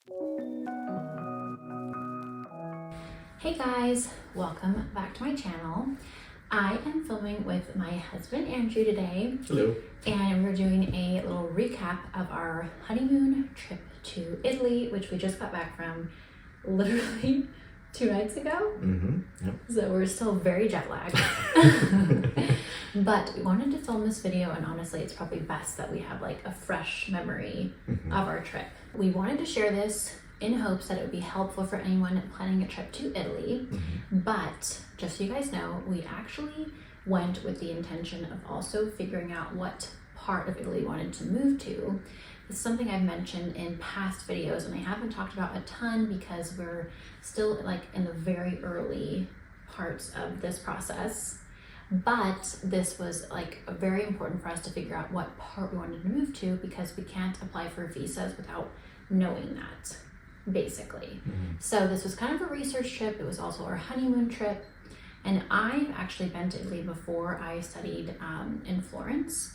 Hey guys, welcome back to my channel. I am filming with my husband Andrew today. Hello. And we're doing a little recap of our honeymoon trip to Italy, which we just got back from literally 2 nights ago. Yep. So we're still very jet lagged. But we wanted to film this video, and honestly it's probably best that we have like a fresh memory of our trip. We wanted to share this in hopes that it would be helpful for anyone planning a trip to Italy. But just so you guys know, we actually went with the intention of also figuring out what part of Italy we wanted to move to. It's something I've mentioned in past videos, and I haven't talked about a ton because we're still like in the very early parts of this process. But this was like very important for us to figure out what part we wanted to move to, because we can't apply for visas without knowing that, basically. So this was kind of a research trip. It was also our honeymoon trip. And I've actually been to Italy before. I studied in Florence.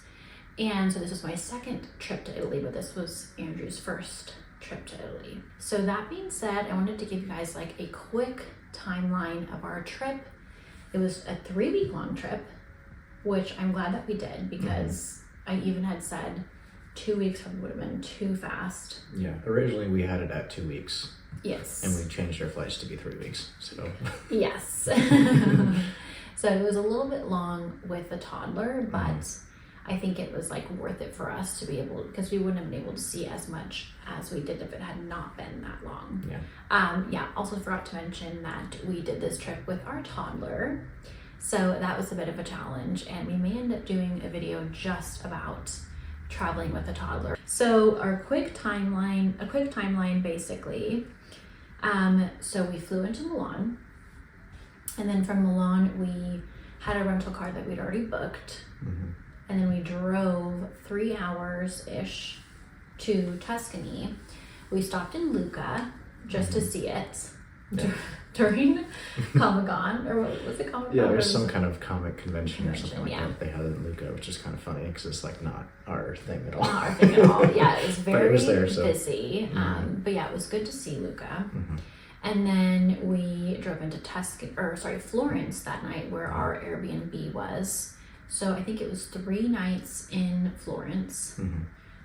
And so this was my second trip to Italy, but this was Andrew's first trip to Italy. So that being said, I wanted to give you guys like a quick timeline of our trip. It was a 3-week long trip, which I'm glad that we did, because I even had said 2 weeks probably would have been too fast. Yeah, originally we had it at 2 weeks. Yes. And we changed our flights to be 3 weeks, so. Yes. So it was a little bit long with the toddler, but I think it was like worth it for us to be able, because we wouldn't have been able to see as much as we did if it had not been that long. Yeah. Also forgot to mention that we did this trip with our toddler. So that was a bit of a challenge, and we may end up doing a video just about traveling with a toddler. So our quick timeline basically. So we flew into Milan, and then from Milan we had a rental car that we'd already booked. And then we drove 3 hours-ish to Tuscany. We stopped in Lucca just to see it during Comic-Con, or what was it, Comic-Con? Yeah, there was some kind of comic convention or something like yeah. that they had in Lucca, which is kind of funny because it's like not our thing at all. Not our thing at all. Yeah, it was very But it was there, so. busy. But yeah, it was good to see Lucca. And then we drove into Florence that night, where our Airbnb was. So I think it was 3 nights in Florence.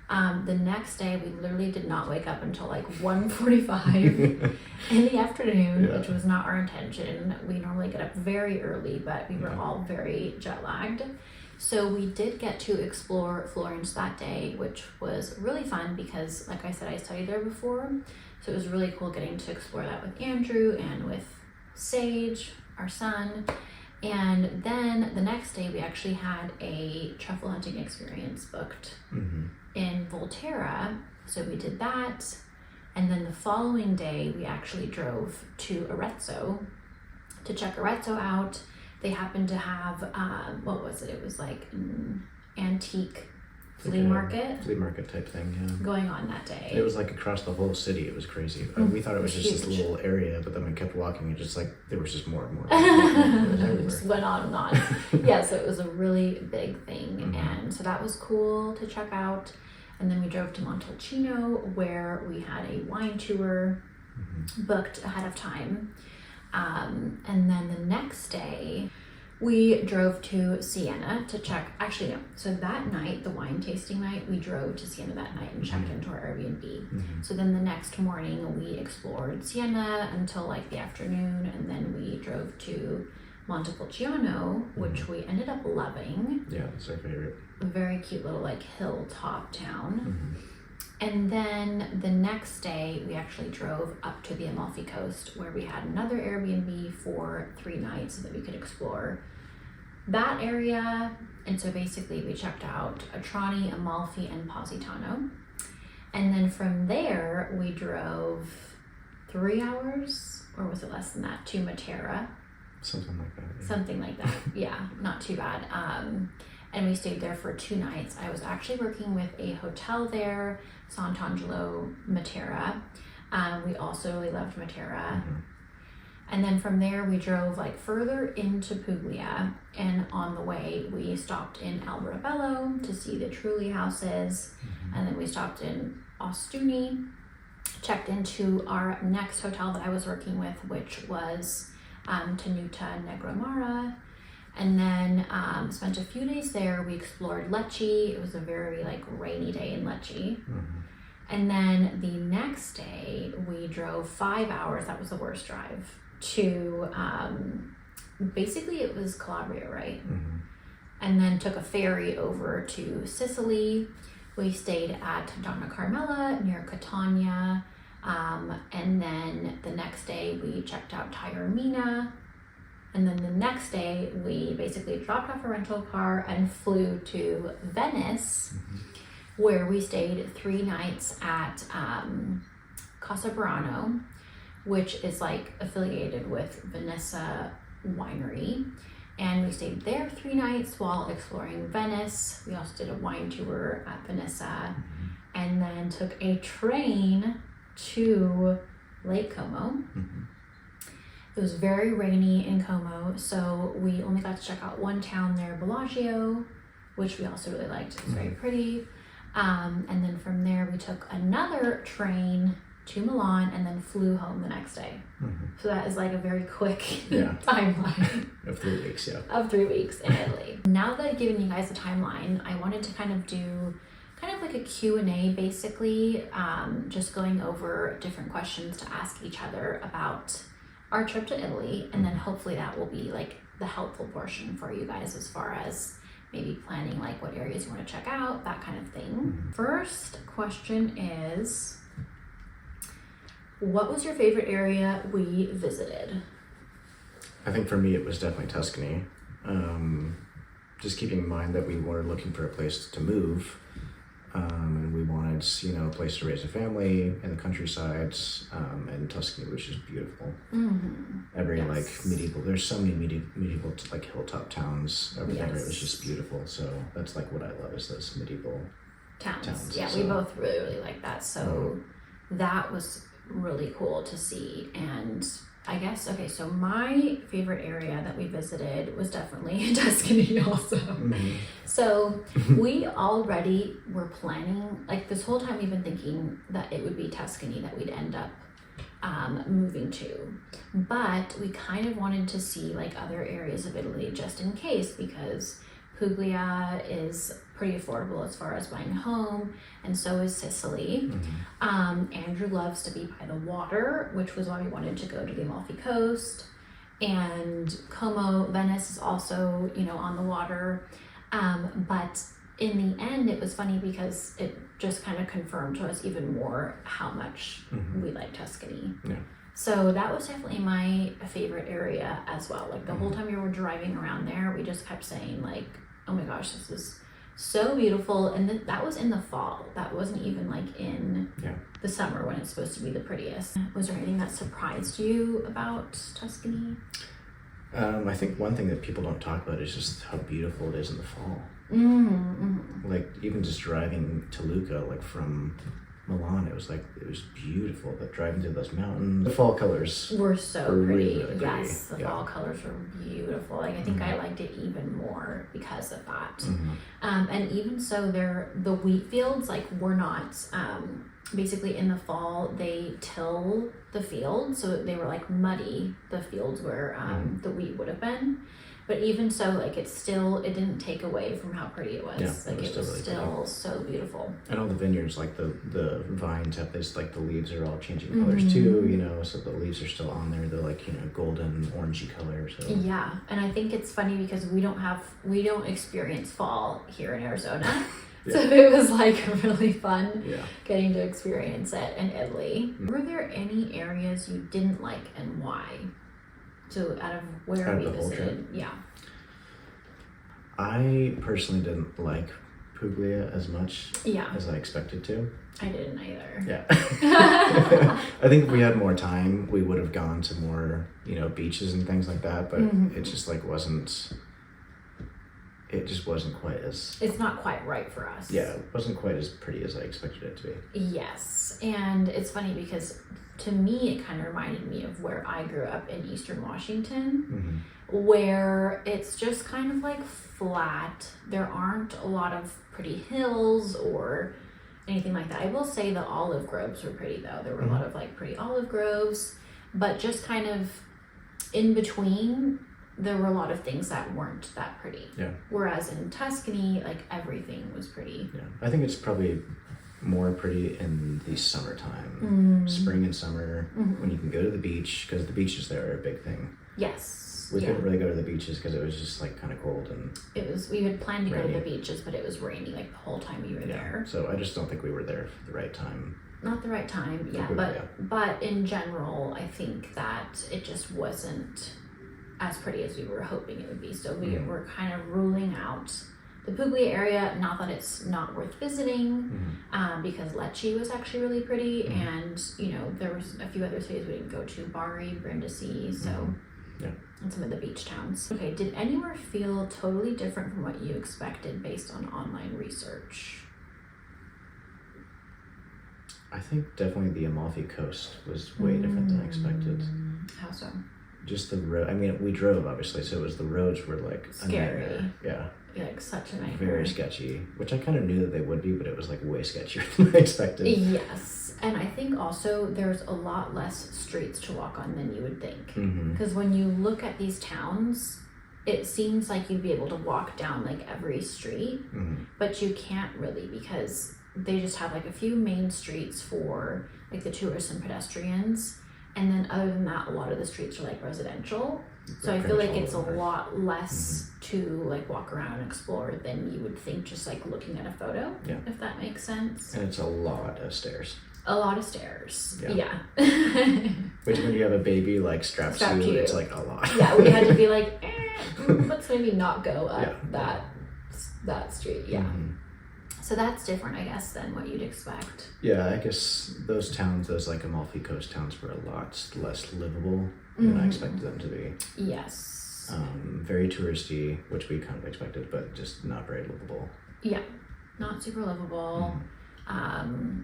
The next day, we literally did not wake up until like 1:45 in the afternoon, which was not our intention. We normally get up very early, but we were all very jet lagged. So we did get to explore Florence that day, which was really fun because, like I said, I studied there before. So it was really cool getting to explore that with Andrew and with Sage, our son. And then the next day we actually had a truffle hunting experience booked in Volterra. So we did that. And then the following day we actually drove to Arezzo to check Arezzo out. They happened to have, what was it? It was like an antique flea market type thing, going on that day. It was like across the whole city. It was crazy. We thought it was just this little area, but then we kept walking and just like there was just more and more. It just went on and on. Yeah, so it was a really big thing, and so that was cool to check out. And then we drove to Montalcino, where we had a wine tour booked ahead of time. And then the next day we drove to Siena to check, so that night, the wine tasting night, we drove to Siena that night and checked into our Airbnb. So then the next morning we explored Siena until like the afternoon, and then we drove to Montepulciano, which we ended up loving. Yeah, that's our favorite. A very cute little like hilltop town. And then the next day we actually drove up to the Amalfi Coast, where we had another Airbnb for 3 nights so that we could explore that area. And so basically we checked out Atrani, Amalfi, and Positano. And then from there we drove 3 hours, or was it less than that, to Matera. Something like that. Yeah. Something like that. Yeah, not too bad. And we stayed there for 2 nights. I was actually working with a hotel there, Sant'Angelo Matera. We also really loved Matera. And then from there we drove like further into Puglia, and on the way we stopped in Alberobello to see the Trulli houses, and then we stopped in Ostuni checked into our next hotel that I was working with, which was Tenuta Negromara, and then spent a few days there. We explored Lecce. It was a very like rainy day in Lecce. And then the next day we drove 5 hours. That was the worst drive to basically it was Calabria, right? And then took a ferry over to Sicily. We stayed at Donna Carmela near Catania. And then the next day we checked out Taormina. And then the next day we basically dropped off a rental car and flew to Venice, where we stayed 3 nights at Casa Burano, which is like affiliated with Vanessa Winery. And we stayed there 3 nights while exploring Venice. We also did a wine tour at Vanessa, and then took a train to Lake Como. It was very rainy in Como, so we only got to check out one town there, Bellagio, which we also really liked. It was very pretty. And then from there we took another train to Milan and then flew home the next day. So that is like a very quick timeline. Of 3 weeks, Of 3 weeks in Italy. Now that I've given you guys a timeline, I wanted to kind of do like a Q&A basically, just going over different questions to ask each other about our trip to Italy, and then hopefully that will be like the helpful portion for you guys as far as maybe planning like what areas you want to check out, that kind of thing. First question is, what was your favorite area we visited? I think for me it was definitely Tuscany. Just keeping in mind that we were looking for a place to move, and we wanted, a place to raise a family in the countryside, and Tuscany was just beautiful. Every like medieval, there's so many medieval like hilltop towns over there. It was just beautiful. So that's like what I love, is those medieval towns. Yeah, we both really like that. So that was really cool to see. And I guess, okay, so my favorite area that we visited was definitely Tuscany also. So we already were planning, like this whole time we've been thinking that it would be Tuscany that we'd end up moving to. But we kind of wanted to see like other areas of Italy just in case, because Puglia is pretty affordable as far as buying a home, and so is Sicily. Andrew loves to be by the water, which was why we wanted to go to the Amalfi Coast. And Como, Venice is also, on the water. But in the end, it was funny because it just kind of confirmed to us even more how much we like Tuscany. So that was definitely my favorite area as well. Like the whole time we were driving around there, we just kept saying like, oh my gosh, this is so beautiful. And that was in the fall. That wasn't even like in the summer when it's supposed to be the prettiest. Was there anything that surprised you about Tuscany? I think one thing that people don't talk about is just how beautiful it is in the fall. Like even just driving to Lucca, like from Milan, it was beautiful. But driving through those mountains, the fall colors were so pretty. Really yes, the fall colors were beautiful. Like I think I liked it even more because of that. And even so, the wheat fields were not basically in the fall. They till the field, so they were like muddy. The fields where the wheat would have been. But even so, it didn't take away from how pretty it was. It was still so beautiful. And all the vineyards, like the vines have this, like the leaves are all changing colors too, so the leaves are still on there. They're like, golden, orangey color. So. Yeah, and I think it's funny because we don't experience fall here in Arizona. So it was really fun getting to experience it in Italy. Were there any areas you didn't like and why? So out of where we visited, I personally didn't like Puglia as much as I expected to. I didn't either. Yeah. I think if we had more time, we would have gone to more, beaches and things like that, but it just wasn't quite as... It's not quite right for us. Yeah, it wasn't quite as pretty as I expected it to be. Yes, and it's funny because to me, it kind of reminded me of where I grew up in Eastern Washington, where it's just kind of flat. There aren't a lot of pretty hills or anything like that. I will say the olive groves were pretty though. There were a lot of like pretty olive groves, but just kind of in between, there were a lot of things that weren't that pretty. Yeah. Whereas in Tuscany, like everything was pretty. Yeah. I think it's probably more pretty in the summertime, spring and summer, when you can go to the beach, because the beaches there are a big thing. Yes. We couldn't really go to the beaches because it was just like kind of cold and we had planned to rainy. go to the beaches, but it was rainy like the whole time we were there. So I just don't think we were there for the right time. Not the right time, but in general, I think that it just wasn't as pretty as we were hoping it would be. So we were kind of ruling out the Puglia area. Not that it's not worth visiting, because Lecce was actually really pretty, and you know there was a few other cities we didn't go to, Bari, Brindisi, so and some of the beach towns. Okay, did anywhere feel totally different from what you expected based on online research? I think definitely the Amalfi Coast was way different than I expected. How so? Just the road. I mean, we drove obviously, so it was the roads were like Scary. A nightmare. Yeah. Like such a nightmare. Very sketchy, which I kind of knew that they would be, but it was like way sketchier than I expected. Yes, and I think also there's a lot less streets to walk on than you would think. Because when you look at these towns, it seems like you'd be able to walk down like every street, but you can't really because they just have like a few main streets for like the tourists and pedestrians, and then other than that, a lot of the streets are like residential. So I feel like it's a lot less to like walk around and explore than you would think just like looking at a photo, if that makes sense. And it's a lot of stairs. A lot of stairs. Yeah. Which when you have a baby like strapped to you, it's like a lot. Yeah, we had to be like, let's maybe not go up that street. Yeah. So that's different, I guess, than what you'd expect. Yeah, I guess those towns, those like Amalfi Coast towns, were a lot less livable than I expected them to be. Yes. Very touristy, which we kind of expected, but just not very livable. Yeah, not super livable.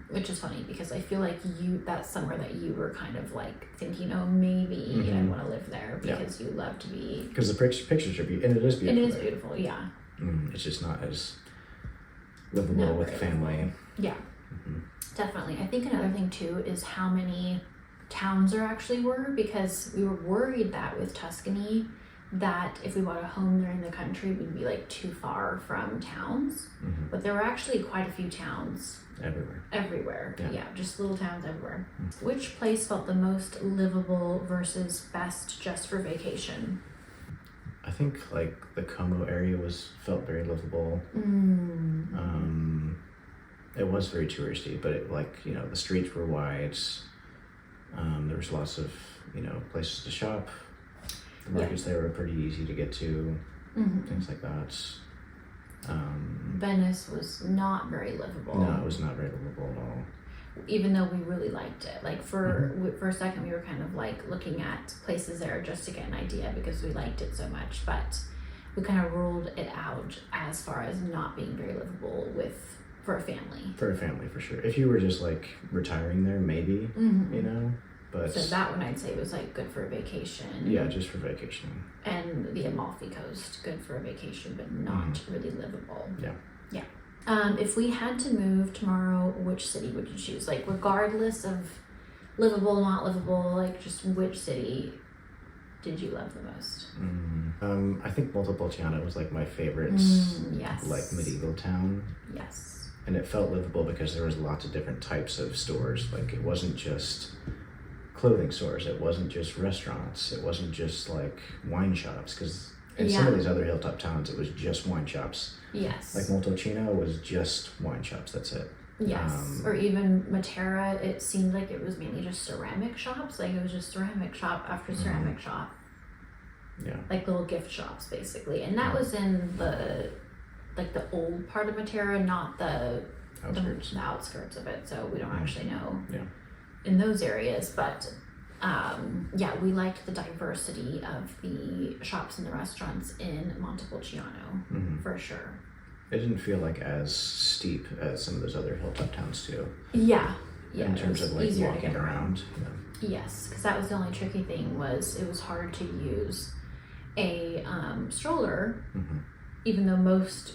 Which is funny because I feel like that's somewhere that you were kind of like thinking, oh, maybe I want to live there because you love to be. Because the pictures are beautiful, and it is beautiful. And it is beautiful, yeah. It's just not as livable with family. Yeah, definitely. I think another thing too is how many towns there actually were, because we were worried that with Tuscany that if we bought a home there in the country we'd be like too far from towns, but there were actually quite a few towns everywhere. Yeah, just little towns everywhere. Which place felt the most livable versus best just for vacation? I think like the Como area felt very livable. It was very touristy, but it, like, you know, the streets were wide. There was lots of, you know, places to shop. The markets there were pretty easy to get to, things like that. Venice was not very livable. No, it was not very livable at all. Even though we really liked it. Like for a second we were kind of like looking at places there just to get an idea because we liked it so much, but we kind of ruled it out as far as not being very livable for a family. For a family, for sure. If you were just like retiring there, maybe, you know, but. So that one I'd say was like good for a vacation. Yeah, just for vacation. And the Amalfi Coast, good for a vacation, but not really livable. Yeah. Yeah. If we had to move tomorrow, which city would you choose? Like regardless of livable, not livable, like just which city did you love the most? I think Montepulciano was like my favorite, like medieval town. Yes. And it felt livable because there was lots of different types of stores. Like it wasn't just clothing stores, it wasn't just restaurants, it wasn't just like wine shops, because in some of these other hilltop towns it was just wine shops. Yes. Like Montalcino was just wine shops, that's it. Yes. Or even Matera, it seemed like it was mainly just ceramic shops. Like it was just ceramic shop after ceramic shop. Yeah. Like little gift shops basically. And that was in the old part of Matera, not the outskirts of it. So we don't actually know in those areas, but we liked the diversity of the shops and the restaurants in Montepulciano for sure. It didn't feel like as steep as some of those other hilltop towns too. Yeah. In terms of like walking around. Yes, because that was the only tricky thing, was it was hard to use a stroller even though most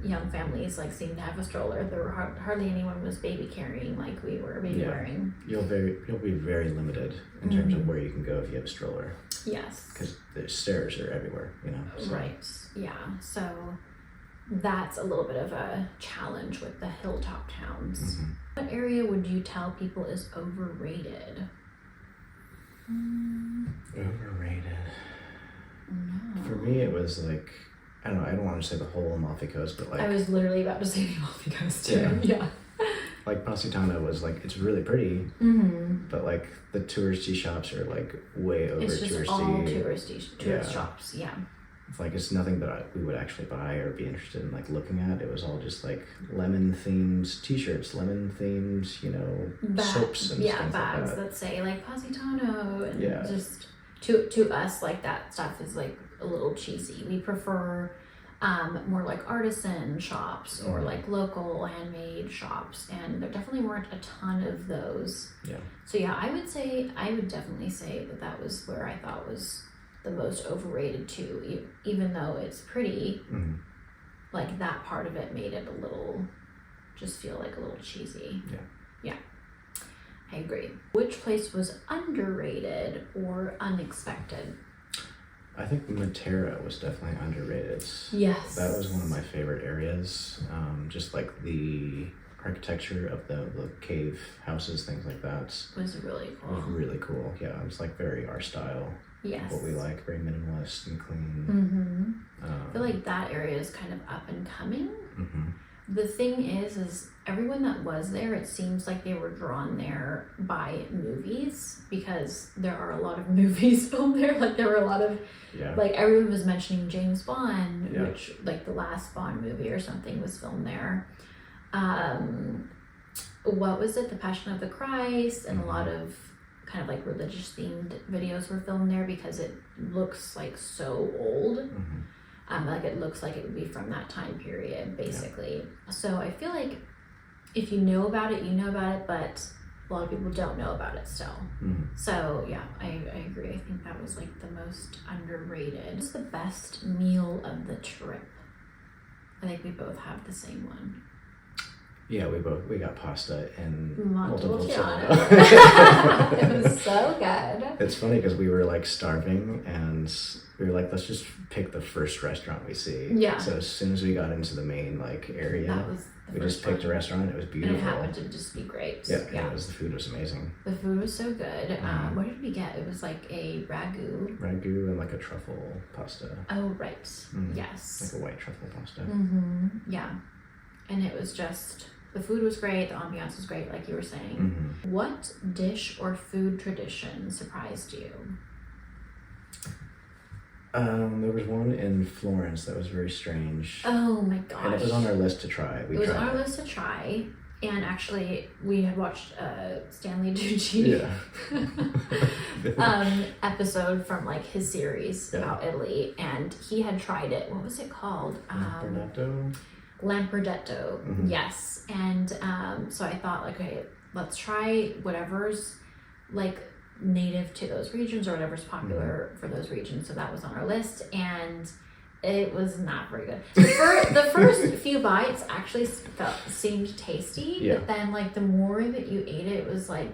young families like seem to have a stroller, there were hardly anyone was baby carrying like we were baby wearing. You'll be very limited in terms of where you can go if you have a stroller. Yes. Because the stairs are everywhere, you know. So. Right. Yeah. So that's a little bit of a challenge with the hilltop towns. What area would you tell people is overrated? Overrated. No. For me, it was like, I don't know, I don't want to say the whole Amalfi Coast, but like... I was literally about to say the Amalfi Coast too. Yeah. Like Positano was like, it's really pretty, but like the touristy shops are like way over it's just touristy. all tourist shops, yeah. It's like, it's nothing that we would actually buy or be interested in like looking at. It was all just like lemon themed t-shirts, lemon themed, you know, soaps and stuff bags like that. That say like Positano, and just to us like that stuff is like a little cheesy. We prefer more like artisan shops or like local handmade shops, and there definitely weren't a ton of those. So I would definitely say that was where I thought was the most overrated too, even though it's pretty. Like that part of it made it a little, just feel like a little cheesy. Yeah, I agree. Which place was underrated or unexpected? I think Matera was definitely underrated. Yes. That was one of my favorite areas. Just like the architecture of the cave houses, things like that. Was really cool. It was really cool. Yeah, it was like very our style. Yes. What we like, very minimalist and clean. I feel like that area is kind of up and coming. The thing is everyone that was there, it seems like they were drawn there by movies, because there are a lot of movies filmed there. Like there were a lot of, like everyone was mentioning James Bond, which like the last Bond movie or something was filmed there. What was it? The Passion of the Christ, and a lot of kind of like religious themed videos were filmed there because it looks like so old. Like it looks like it would be from that time period, basically. So I feel like if you know about it, you know about it, but a lot of people don't know about it still. So yeah, I agree. I think that was like the most underrated. What's the best meal of the trip? I think we both have the same one. Yeah, we got pasta and Montepulciano. It was so good. It's funny because we were like starving and we were like, let's just pick the first restaurant we see. Yeah. So as soon as we got into the main like area, we just picked a restaurant. It was beautiful. And it happened to just be great. Yeah. The food was amazing. The food was so good. What did we get? It was like a ragu. Ragu and like a truffle pasta. Oh, right. Yes. Like a white truffle pasta. Yeah. And it was just, the food was great. The ambiance was great, like you were saying. What dish or food tradition surprised you? There was one in Florence that was very strange. Oh my gosh. And it was on our list to try. It was on our list to try. And actually, we had watched Stanley Tucci episode from like his series about Italy, and he had tried it. What was it called? Lampredetto. Yes. And so I thought, like, okay, let's try whatever's like native to those regions or whatever's popular for those regions. So that was on our list, and it was not very good. The first few bites actually seemed tasty, but then like the more that you ate it, it was like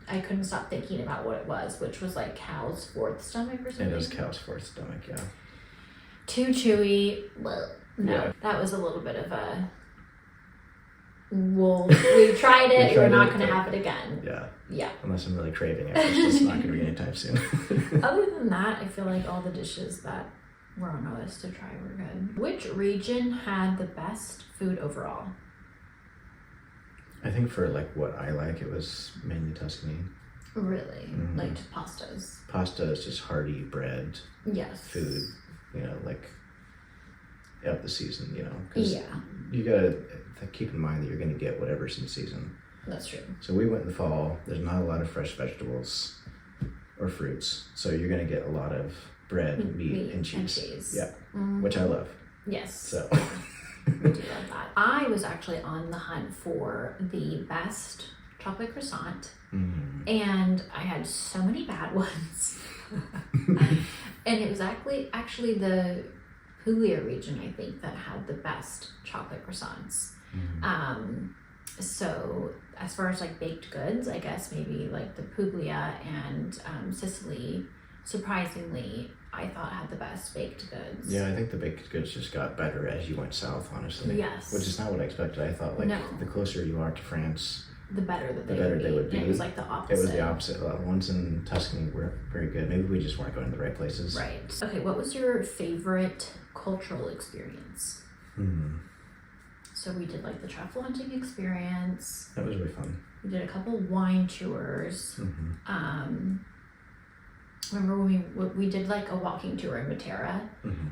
I couldn't stop thinking about what it was, which was like cow's fourth stomach or something. It is cow's fourth stomach, yeah. Too chewy. Well, no, that was a little bit of a. We tried it. We're not going to have it again. Yeah. Unless I'm really craving it, it's just not going to be anytime soon. Other than that, I feel like all the dishes that were on our list to try were good. Which region had the best food overall? I think for like what I like, it was mainly Tuscany. Really? Like pastas? Pasta is just hearty bread. Yes. Food, like of the season, Because yeah. You gotta keep in mind that you're gonna get whatever's in season. That's true. So we went in the fall. There's not a lot of fresh vegetables or fruits, so you're gonna get a lot of bread, meat and cheese. Yeah, which I love. Yes. So we do love that. I was actually on the hunt for the best chocolate croissant, and I had so many bad ones. And it was actually the Puglia region, I think, that had the best chocolate croissants. So as far as like baked goods, I guess maybe like the Puglia and Sicily, surprisingly, I thought had the best baked goods. Yeah, I think the baked goods just got better as you went south, honestly. Yes. Which is not what I expected. I thought like No. the closer you are to France, The better the better they would be. And it was like the opposite. It was the opposite. The ones in Tuscany were very good. Maybe we just weren't going to the right places. Right. Okay, what was your favorite cultural experience? So we did like the truffle hunting experience. That was really fun. We did a couple wine tours. Remember when we did like a walking tour in Matera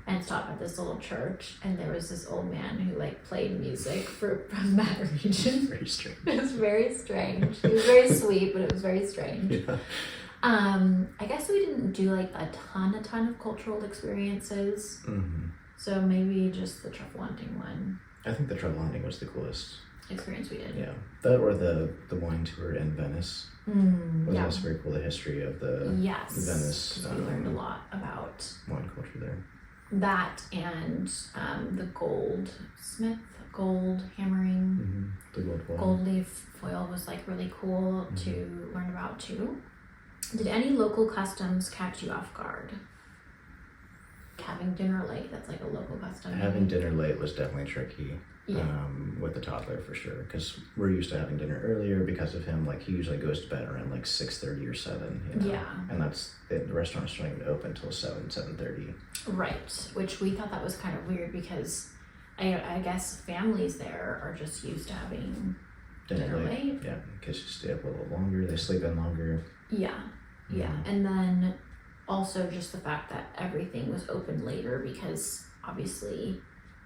and stopped at this little church, and there was this old man who like played music from that region. Very strange. It was very strange. He was very sweet, but it was very strange. Yeah. I guess we didn't do like a ton of cultural experiences. So maybe just the truffle hunting one. I think the truffle hunting was the coolest Experience we did. Yeah, that or the wine tour in Venice was Yeah. also very cool. The history of the Yes. Venice, 'Cause we learned a lot about wine culture there. that and the gold hammering. The gold foil. Gold leaf foil was like really cool to learn about too. Did any local customs catch you off guard? Having dinner late, that's like a local custom. Having dinner late was definitely tricky. Yeah. With the toddler for sure, because we're used to having dinner earlier because of him. Like he usually goes to bed around like 6:30 or 7. You know? Yeah. And that's it, the restaurant's not even open until 7:30. Right, which we thought that was kind of weird because I guess families there are just used to having dinner late. Yeah, kids just stay up a little longer. They sleep in longer. Yeah, yeah, and then also just the fact that everything was open later because obviously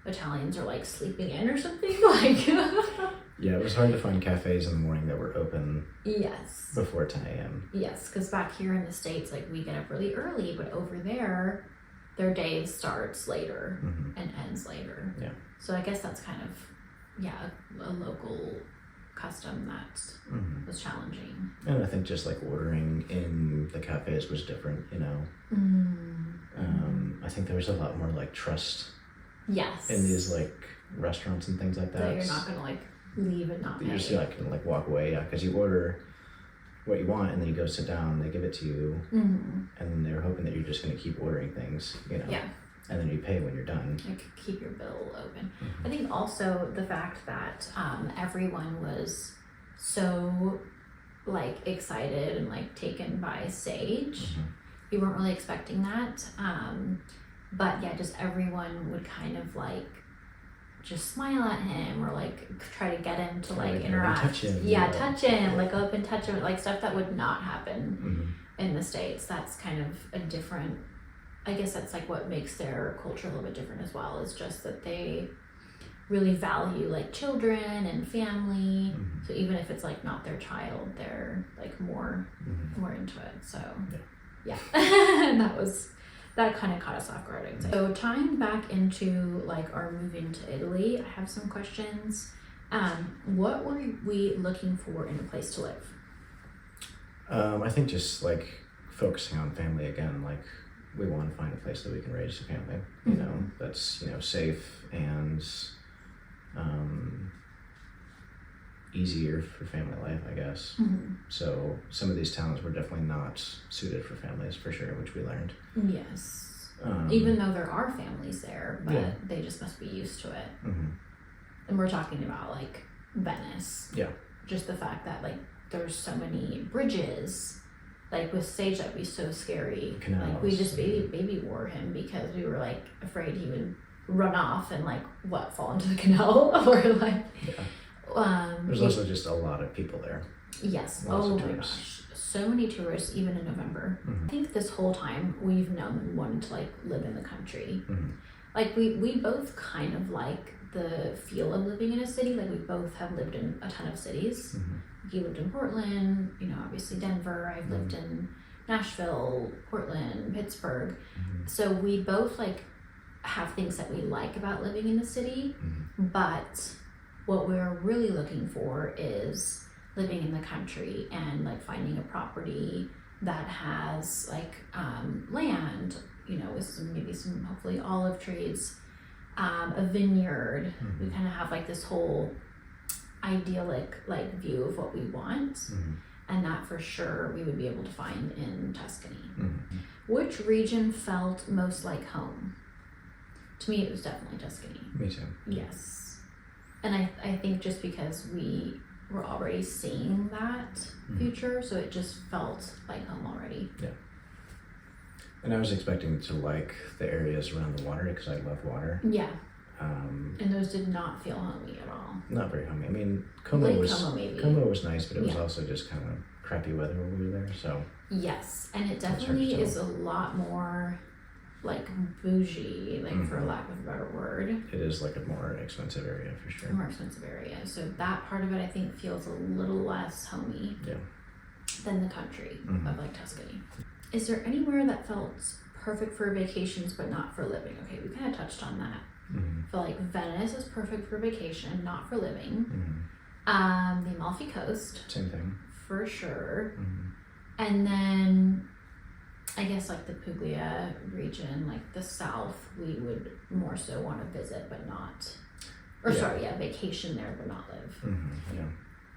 Italians are like sleeping in or something like. Yeah, it was hard to find cafes in the morning that were open Yes. before 10 a.m. Yes, because back here in the States, like we get up really early, but over there, their day starts later and ends later. Yeah. So I guess that's kind of, a local custom that was challenging. And I think just like ordering in the cafes was different, you know. I think there was a lot more like trust Yes. in these like restaurants and things like that. That you're not gonna like leave and not pay. You're just like gonna like walk away, because you order what you want and then you go sit down, they give it to you, and then they're hoping that you're just gonna keep ordering things, you know. Yeah. And then you pay when you're done. Like keep your bill open. I think also the fact that everyone was so like excited and like taken by Sage. We weren't really expecting that. But yeah, just everyone would kind of like just smile at him or like try to get him to like interact. Touch him. Yeah, touch him, like go up and touch him, like stuff that would not happen in the States. That's kind of a different, I guess that's like what makes their culture a little bit different as well, is just that they really value like children and family. So even if it's like not their child, they're like more into it. So yeah. That kind of caught us off guard, I'd say. So tying back into like our moving to Italy, I have some questions. What were we looking for in a place to live? I think just like focusing on family again, like we want to find a place that we can raise a family, you know, that's, you know, safe and easier for family life, I guess. So some of these towns were definitely not suited for families for sure, which we learned. Yes. Even though there are families there, but they just must be used to it. And we're talking about like Venice. Yeah. Just the fact that like there's so many bridges. Like with Sage, that'd be so scary. Canals. Like we just baby wore him because we were like afraid he would run off and like fall into the canal or like. There's also just a lot of people there. Yes. Lots oh of my tourists. gosh. So many tourists, even in November. I think this whole time we've known and wanted to like live in the country. Like we both kind of like the feel of living in a city. Like we both have lived in a ton of cities. You lived in Portland, you know, obviously Denver. I've lived in Nashville, Portland, Pittsburgh. So we both like have things that we like about living in the city, but what we're really looking for is living in the country and like finding a property that has like land with some hopefully olive trees, a vineyard. We kind of have like this whole idyllic like view of what we want, and that for sure we would be able to find in Tuscany. Which region felt most like home? To me, it was definitely Tuscany. Me too. Yes. And I think just because we were already seeing that future, so it just felt like home already. Yeah. And I was expecting to like the areas around the water because I love water. Yeah. And those did not feel homey at all. Not very homey. I mean, Como was nice, but it was also just kind of crappy weather when we were there. So yes, and it definitely is a lot more like bougie, like for lack of a better word. It is like a more expensive area for sure. More expensive area. So that part of it I think feels a little less homey than the country of like Tuscany. Is there anywhere that felt perfect for vacations but not for living? Okay, we kind of touched on that. I feel like Venice is perfect for vacation, not for living. The Amalfi Coast. Same thing. For sure. And then I guess like the Puglia region, like the south, we would more so want to visit but not, vacation there but not live.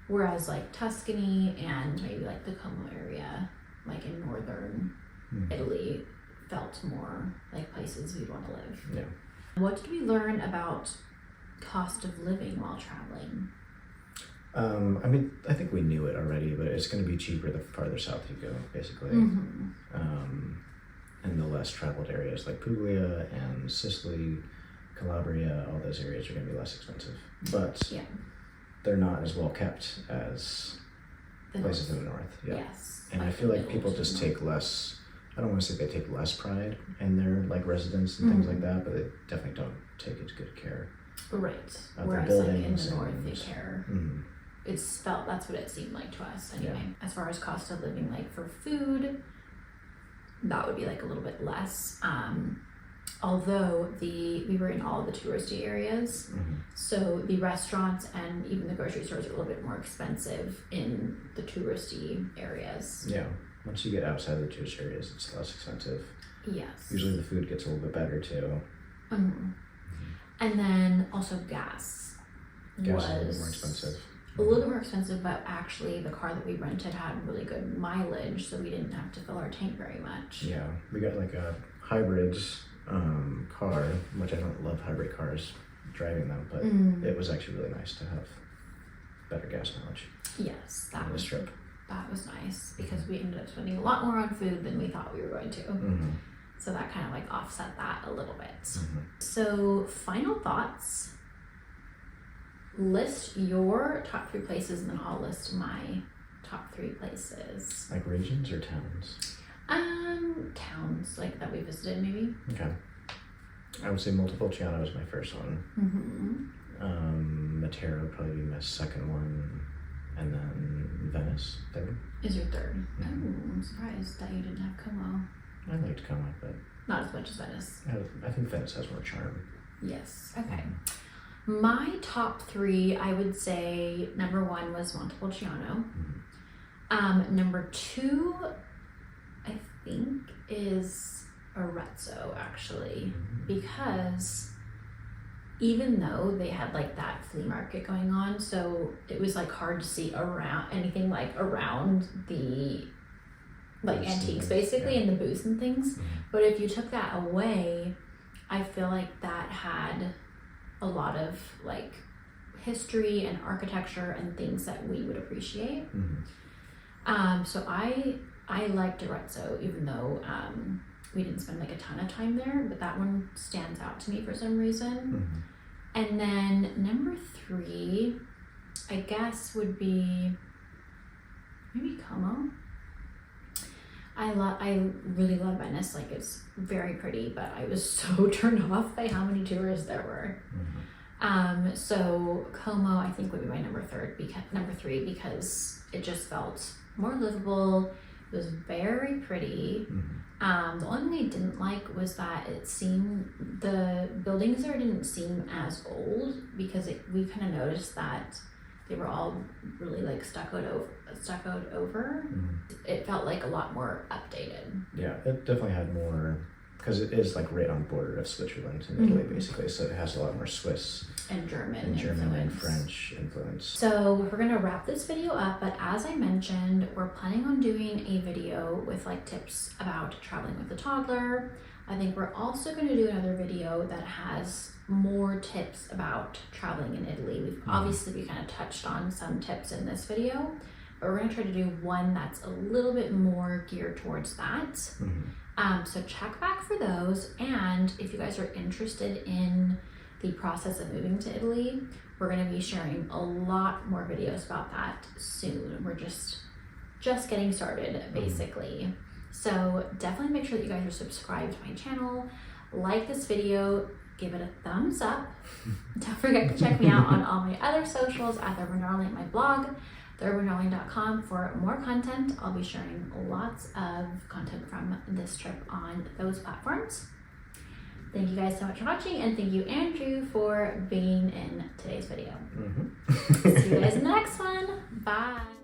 Whereas like Tuscany and maybe like the Como area, like in northern Italy, felt more like places we'd want to live. Yeah. What did we learn about cost of living while traveling? I mean, I think we knew it already, but it's going to be cheaper the farther south you go, basically. And the less traveled areas like Puglia and Sicily, Calabria, all those areas are going to be less expensive. But they're not as well kept as places in the north. Yeah. Yes. And I feel like people just take less, I don't want to say they take less pride in their like residence and things like that, but they definitely don't take as good care. Right. Whereas like in the north they care. It's felt, that's what it seemed like to us anyway. As far as cost of living, like for food, that would be like a little bit less. Although we were in all the touristy areas, so the restaurants and even the grocery stores are a little bit more expensive in the touristy areas. Yeah, once you get outside the tourist areas, it's less expensive. Yes. Usually the food gets a little bit better too. And then also gas was a little more expensive. A little more expensive, but actually the car that we rented had really good mileage, so we didn't have to fill our tank very much. Yeah, we got like a hybrid car, which I don't love hybrid cars driving them, but it was actually really nice to have better gas mileage. Yes, that was trip. That was nice because we ended up spending a lot more on food than we thought we were going to. So that kind of like offset that a little bit. So final thoughts. List your top 3 places and then I'll list my top 3 places. Like regions or towns? Towns like that we visited maybe. Okay. I would say Montepulciano is my first one. Matera would probably be my second one. And then Venice, third. Is your third? Oh, I'm surprised that you didn't have Como. I liked Como, but not as much as Venice. I think Venice has more charm. Yes. Okay. My top 3, I would say number 1 was Montepulciano. Number 2, I think, is Arezzo actually, because even though they had like that flea market going on, so it was like hard to see around anything like around the like antiques basically and the booths and things. But if you took that away, I feel like that had a lot of like history and architecture and things that we would appreciate. So I liked Arezzo, even though we didn't spend like a ton of time there, but that one stands out to me for some reason. And then number 3, I guess would be maybe Como. I really love Venice, like it's very pretty, but I was so turned off by how many tourists there were. So Como I think would be my number 3 because it just felt more livable. It was very pretty. The only thing I didn't like was that the buildings there didn't seem as old because we kind of noticed that they were all really like stuccoed over. It felt like a lot more updated. Yeah, it definitely had more because it is like right on the border of Switzerland and Italy, basically. So it has a lot more Swiss and German and French influence. So we're gonna wrap this video up, but as I mentioned, we're planning on doing a video with like tips about traveling with a toddler. I think we're also gonna do another video that has more tips about traveling in Italy. We kind of touched on some tips in this video, but we're gonna try to do one that's a little bit more geared towards that. So check back for those, and if you guys are interested in the process of moving to Italy, we're going to be sharing a lot more videos about that soon. We're just getting started, basically. So definitely make sure that you guys are subscribed to my channel, like this video, give it a thumbs up. Don't forget to check me out on all my other socials at TheUrbanDarling, my blog, TheUrbanDarling.com for more content. I'll be sharing lots of content from this trip on those platforms. Thank you guys so much for watching, and thank you, Andrew, for being in today's video. See you guys in the next one. Bye.